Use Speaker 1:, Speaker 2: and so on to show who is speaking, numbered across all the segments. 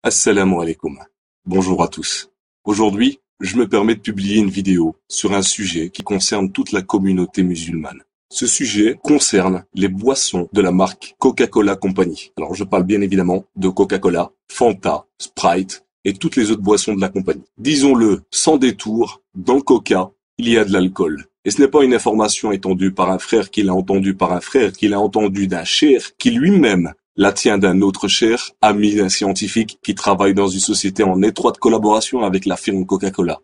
Speaker 1: Assalamu alaikum. Bonjour à tous. Aujourd'hui, je me permets de publier une vidéo sur un sujet qui concerne toute la communauté musulmane. Ce sujet concerne les boissons de la marque Coca-Cola Company. Alors je parle bien évidemment de Coca-Cola, Fanta, Sprite et toutes les autres boissons de la compagnie. Disons-le sans détour, dans le Coca, il y a de l'alcool. Et ce n'est pas une information étendue par un frère qui l'a entendu par un frère, qui l'a entendu d'un cheikh, qui lui-même la tient d'un autre cher, ami d'un scientifique qui travaille dans une société en étroite collaboration avec la firme Coca-Cola.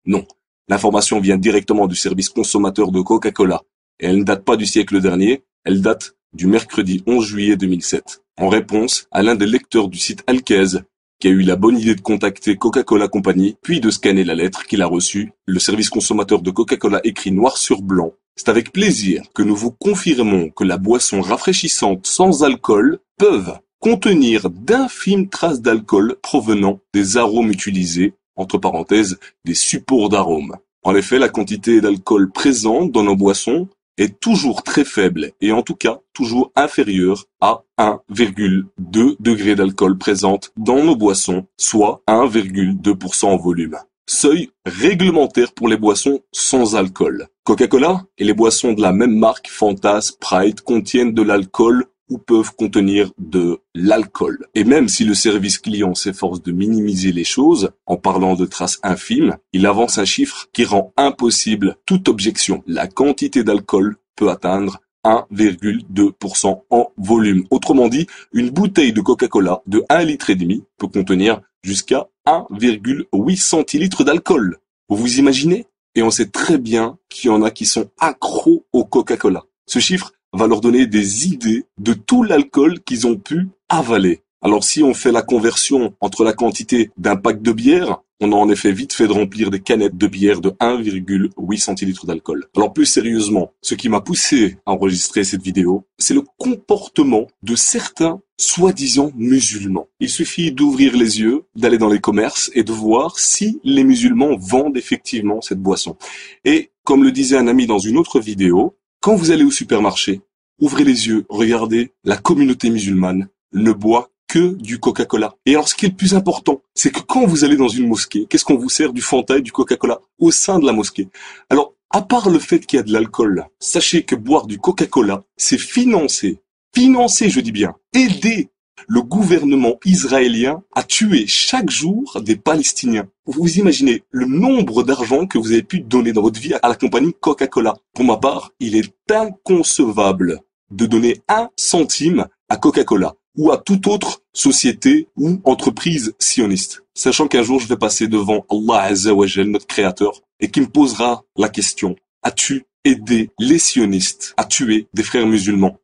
Speaker 1: Non, l'information vient directement du service consommateur de Coca-Cola et elle ne date pas du siècle dernier, elle date du mercredi 11 juillet 2007. En réponse à l'un des lecteurs du site Alkez qui a eu la bonne idée de contacter Coca-Cola Company, puis de scanner la lettre qu'il a reçue, le service consommateur de Coca-Cola écrit noir sur blanc. C'est avec plaisir que nous vous confirmons que la boisson rafraîchissante sans alcool peuvent contenir d'infimes traces d'alcool provenant des arômes utilisés, entre parenthèses, des supports d'arômes. En effet, la quantité d'alcool présente dans nos boissons est toujours très faible et en tout cas toujours inférieure à 1,2 degré d'alcool présente dans nos boissons, soit 1,2% en volume. Seuil réglementaire pour les boissons sans alcool. Coca-Cola et les boissons de la même marque Fanta, Sprite contiennent de l'alcool ou peuvent contenir de l'alcool. Et même si le service client s'efforce de minimiser les choses en parlant de traces infimes, il avance un chiffre qui rend impossible toute objection. La quantité d'alcool peut atteindre 1,2% en volume. Autrement dit, une bouteille de Coca-Cola de 1,5 litre peut contenir jusqu'à 1,8 centilitres d'alcool. Vous imaginez? Et on sait très bien qu'il y en a qui sont accros au Coca-Cola. Ce chiffre va leur donner des idées de tout l'alcool qu'ils ont pu avaler. Alors si on fait la conversion entre la quantité d'un pack de bière, on a en effet vite fait de remplir des canettes de bière de 1,8 centilitres d'alcool. Alors plus sérieusement, ce qui m'a poussé à enregistrer cette vidéo, c'est le comportement de certains soi-disant musulmans. Il suffit d'ouvrir les yeux, d'aller dans les commerces et de voir si les musulmans vendent effectivement cette boisson. Et comme le disait un ami dans une autre vidéo, quand vous allez au supermarché, ouvrez les yeux, regardez, la communauté musulmane ne boit que du Coca-Cola. Et alors ce qui est le plus important, c'est que quand vous allez dans une mosquée, qu'est-ce qu'on vous sert? Du Fanta et du Coca-Cola au sein de la mosquée. Alors, à part le fait qu'il y a de l'alcool, sachez que boire du Coca-Cola, c'est financer, je dis bien, aider le gouvernement israélien à tuer chaque jour des Palestiniens. Vous imaginez le nombre d'argent que vous avez pu donner dans votre vie à la compagnie Coca-Cola. Pour ma part, il est inconcevable de donner 1 centime à Coca-Cola ou à toute autre société ou entreprise sioniste. Sachant qu'un jour je vais passer devant Allah Azza wa Jal, notre créateur, et qui me posera la question: as-tu aidé les sionistes à tuer des frères musulmans?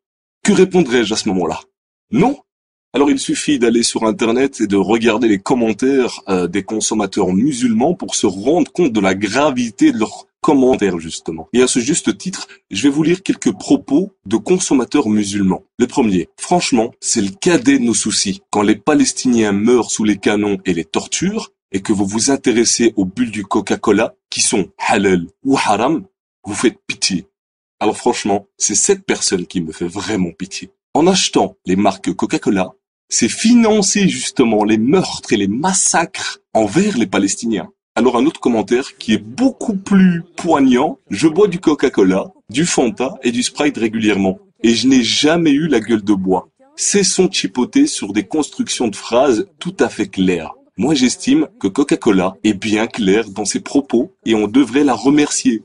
Speaker 1: Que répondrai-je à ce moment-là? Non? Alors il suffit d'aller sur internet et de regarder les commentaires des consommateurs musulmans pour se rendre compte de la gravité de leurs commentaires justement. Et à ce juste titre, je vais vous lire quelques propos de consommateurs musulmans. Le premier: franchement, c'est le cadet de nos soucis. Quand les Palestiniens meurent sous les canons et les tortures, et que vous vous intéressez aux bulles du Coca-Cola, qui sont halal ou haram, vous faites pitié. Alors franchement, c'est cette personne qui me fait vraiment pitié. En achetant les marques Coca-Cola, c'est financer justement les meurtres et les massacres envers les Palestiniens. Alors un autre commentaire qui est beaucoup plus poignant: je bois du Coca-Cola, du Fanta et du Sprite régulièrement, et je n'ai jamais eu la gueule de bois. Cessons de chipoter sur des constructions de phrases tout à fait claires. Moi j'estime que Coca-Cola est bien claire dans ses propos et on devrait la remercier.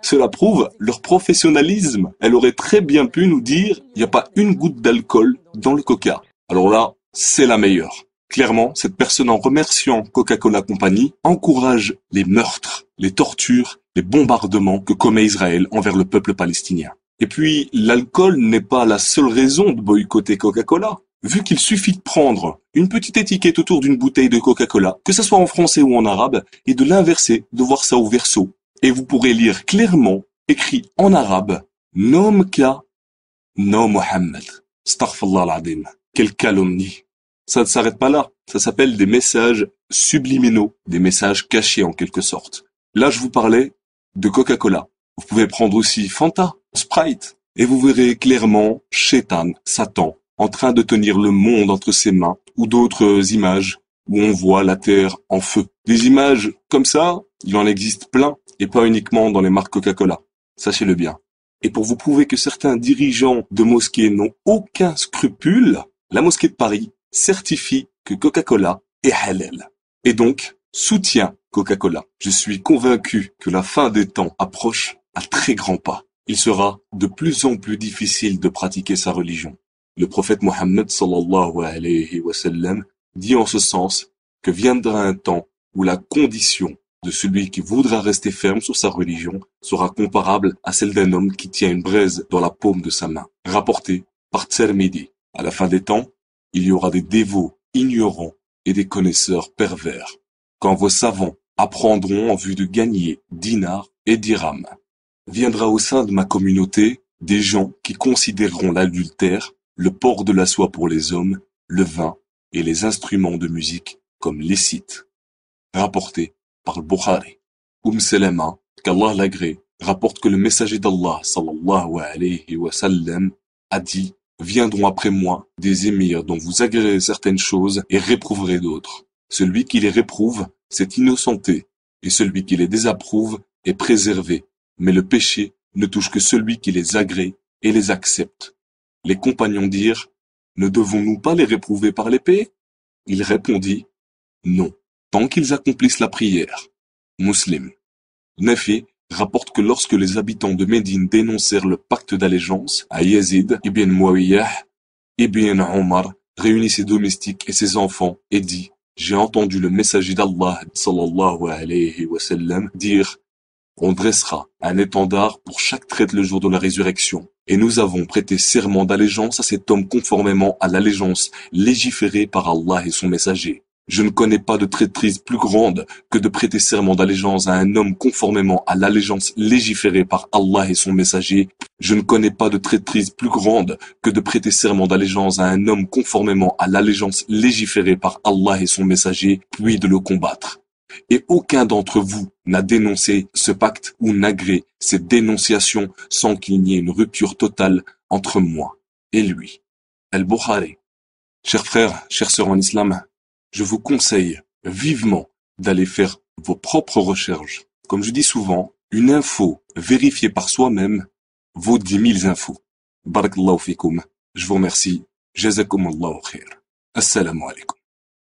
Speaker 1: Cela prouve leur professionnalisme. Elle aurait très bien pu nous dire: il n'y a pas une goutte d'alcool dans le Coca. Alors là, c'est la meilleure. Clairement, cette personne, en remerciant Coca-Cola Company, encourage les meurtres, les tortures, les bombardements que commet Israël envers le peuple palestinien. Et puis, l'alcool n'est pas la seule raison de boycotter Coca-Cola. Vu qu'il suffit de prendre une petite étiquette autour d'une bouteille de Coca-Cola, que ce soit en français ou en arabe, et de l'inverser, de voir ça au verso. Et vous pourrez lire clairement, écrit en arabe: Nom Ka, nom Mohammed. Astaghfirullah al-Azim. Quelle calomnie. Ça ne s'arrête pas là. Ça s'appelle des messages subliminaux, des messages cachés en quelque sorte. Là, je vous parlais de Coca-Cola. Vous pouvez prendre aussi Fanta, Sprite, et vous verrez clairement Shaitan, Satan, en train de tenir le monde entre ses mains, ou d'autres images où on voit la terre en feu. Des images comme ça, il en existe plein, et pas uniquement dans les marques Coca-Cola. Sachez-le bien. Et pour vous prouver que certains dirigeants de mosquées n'ont aucun scrupule, la mosquée de Paris certifie que Coca-Cola est halal. Et donc, soutient Coca-Cola. Je suis convaincu que la fin des temps approche à très grands pas. Il sera de plus en plus difficile de pratiquer sa religion. Le prophète Mohammed sallallahu alayhi wa sallam dit en ce sens que viendra un temps où la condition de celui qui voudra rester ferme sur sa religion sera comparable à celle d'un homme qui tient une braise dans la paume de sa main. Rapporté par Tirmidhi. À la fin des temps, il y aura des dévots ignorants et des connaisseurs pervers. Quand vos savants apprendront en vue de gagner dinars et dirhams. Viendra au sein de ma communauté des gens qui considéreront l'adultère, le port de la soie pour les hommes, le vin et les instruments de musique comme licites. Rapporté par le Bukhari. Salama, qu'Allah l'agrée, rapporte que le messager d'Allah sallallahu alayhi wa sallam a dit: viendront après moi des émirs dont vous agréerez certaines choses et réprouverez d'autres. Celui qui les réprouve s'est innocenté, et celui qui les désapprouve est préservé. Mais le péché ne touche que celui qui les agrée et les accepte. Les compagnons dirent: ne devons-nous pas les réprouver par l'épée? Il répondit: non, tant qu'ils accomplissent la prière. Muslim. Nafi rapporte que lorsque les habitants de Médine dénoncèrent le pacte d'allégeance à Yazid ibn Muawiyah, ibn Omar réunit ses domestiques et ses enfants et dit: j'ai entendu le messager d'Allah sallallahu alayhi wa sallam dire: on dressera un étendard pour chaque traître le jour de la résurrection. Et nous avons prêté serment d'allégeance à cet homme conformément à l'allégeance légiférée par Allah et son messager. Je ne connais pas de traîtrise plus grande que de prêter serment d'allégeance à un homme conformément à l'allégeance légiférée par Allah et son messager. Je ne connais pas de traîtrise plus grande que de prêter serment d'allégeance à un homme conformément à l'allégeance légiférée par Allah et son messager, puis de le combattre. Et aucun d'entre vous n'a dénoncé ce pacte ou n'agrée cette dénonciation sans qu'il n'y ait une rupture totale entre moi et lui. Al-Bukhari. Chers frères, chères sœurs en islam, je vous conseille vivement d'aller faire vos propres recherches. Comme je dis souvent, une info vérifiée par soi-même vaut 10 000 infos. Barakallahu fikoum. Je vous remercie. Jazakum Allahu khair. Assalamu alaikum.